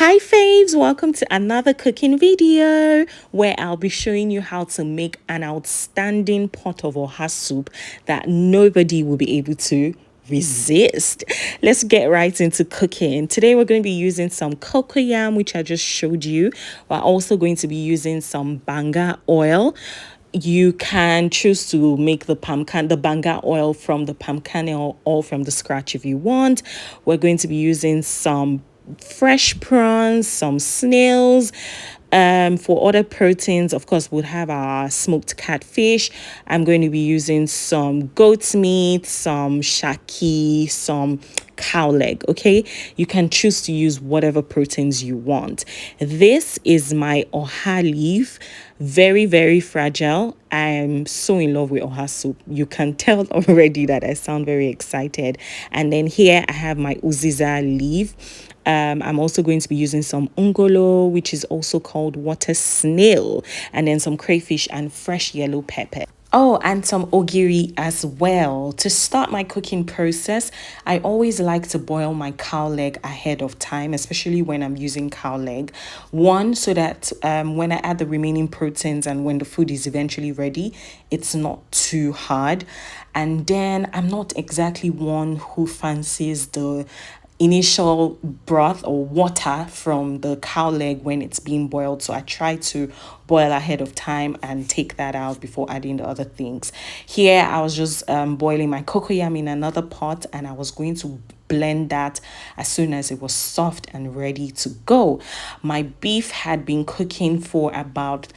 Hi Faves, welcome to another cooking video where I'll be showing you how to make an outstanding pot of oha soup that nobody will be able to resist. Let's get right into cooking. Today we're going to be using some cocoyam, which I just showed you. We're also going to be using some banga oil. You can choose to make the banga oil from the pumpkin or from the scratch if you want. We're going to be using some fresh prawns, some snails. For other proteins, of course, we'll have our smoked catfish. I'm going to be using some goat's meat, some shaki, some cow leg. Okay, you can choose to use whatever proteins you want. This is my oha leaf, very fragile. I'm so in love with oha soup. You can tell already that I sound very excited. And then here I have my Uziza leaf. I'm also going to be using some ungolo, which is also called water snail, and then some crayfish and fresh yellow pepper. Oh, and some ogiri as well. To start my cooking process, I always like to boil my cow leg ahead of time, especially when I'm using cow leg. One, so that when I add the remaining proteins and when the food is eventually ready, it's not too hard. And then I'm not exactly one who fancies the initial broth or water from the cow leg when it's being boiled, so I try to boil ahead of time and take that out before adding the other things. Here I was just boiling my cocoyam in another pot, and I was going to blend that as soon as it was soft and ready to go. My beef had been cooking for about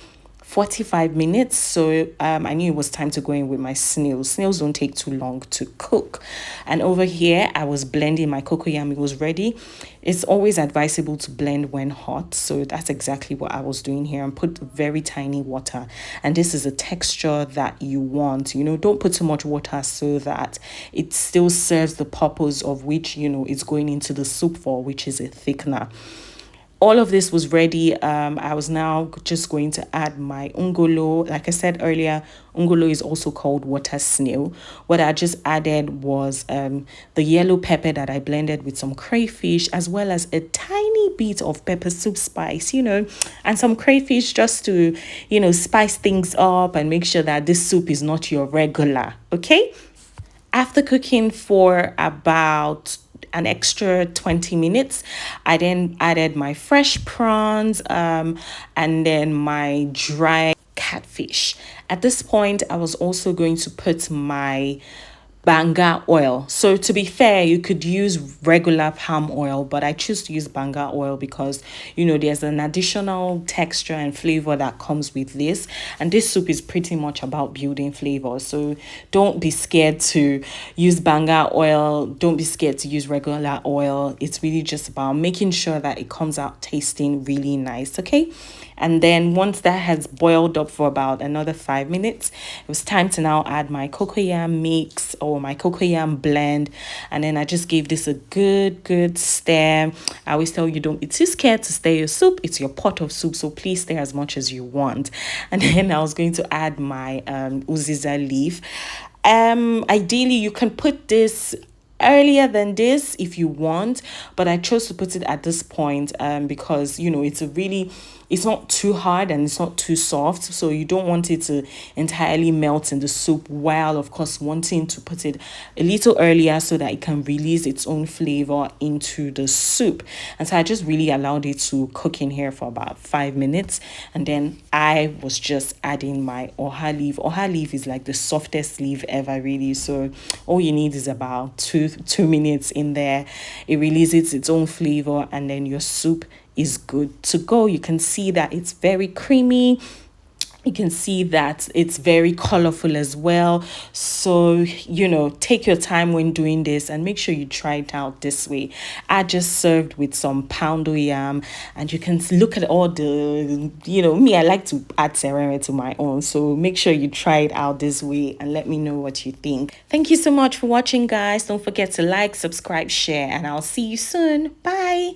45 minutes, so I knew it was time to go in with my snails. Snails don't take too long to cook. And over here I was blending my cocoyam. It was ready. It's always advisable to blend when hot, so that's exactly what I was doing here, and put very tiny water. And this is a texture that you want. Don't put too much water so that it still serves the purpose of which it's going into the soup for, which is a thickener. All of this was ready. I was now just going to add my ungolo. Like I said earlier, ungolo is also called water snail. What I just added was the yellow pepper that I blended with some crayfish, as well as a tiny bit of pepper soup spice, and some crayfish just to, spice things up and make sure that this soup is not your regular, okay? After cooking for about an extra 20 minutes, I then added my fresh prawns and then my dry catfish. At this point, I was also going to put my banga oil. So to be fair, you could use regular palm oil, but I choose to use banga oil because there's an additional texture and flavor that comes with this, and this soup is pretty much about building flavor. So don't be scared to use banga oil, don't be scared to use regular oil. It's really just about making sure that it comes out tasting really nice, okay? And then once that has boiled up for about another 5 minutes, it was time to now add my cocoyam mix or my cocoyam blend. And then I just gave this a good stir. I always tell you, don't be too scared to stir your soup. It's your pot of soup, so please stir as much as you want. And then I was going to add my Uziza leaf. Ideally you can put this earlier than this if you want, but I chose to put it at this point because it's not too hard and it's not too soft, so you don't want it to entirely melt in the soup, while of course wanting to put it a little earlier so that it can release its own flavor into the soup. And so I just really allowed it to cook in here for about 5 minutes, and then I was just adding my oha leaf. Oha leaf is like the softest leaf ever, really, so all you need is about two minutes in there. It releases its own flavor, and then your soup is good to go. You can see that it's very creamy. You can see that it's very colorful as well. So, take your time when doing this and make sure you try it out this way. I just served with some poundo yam, and you can look at all the, me, I like to add serene to my own. So make sure you try it out this way and let me know what you think. Thank you so much for watching, guys. Don't forget to like, subscribe, share, and I'll see you soon. Bye.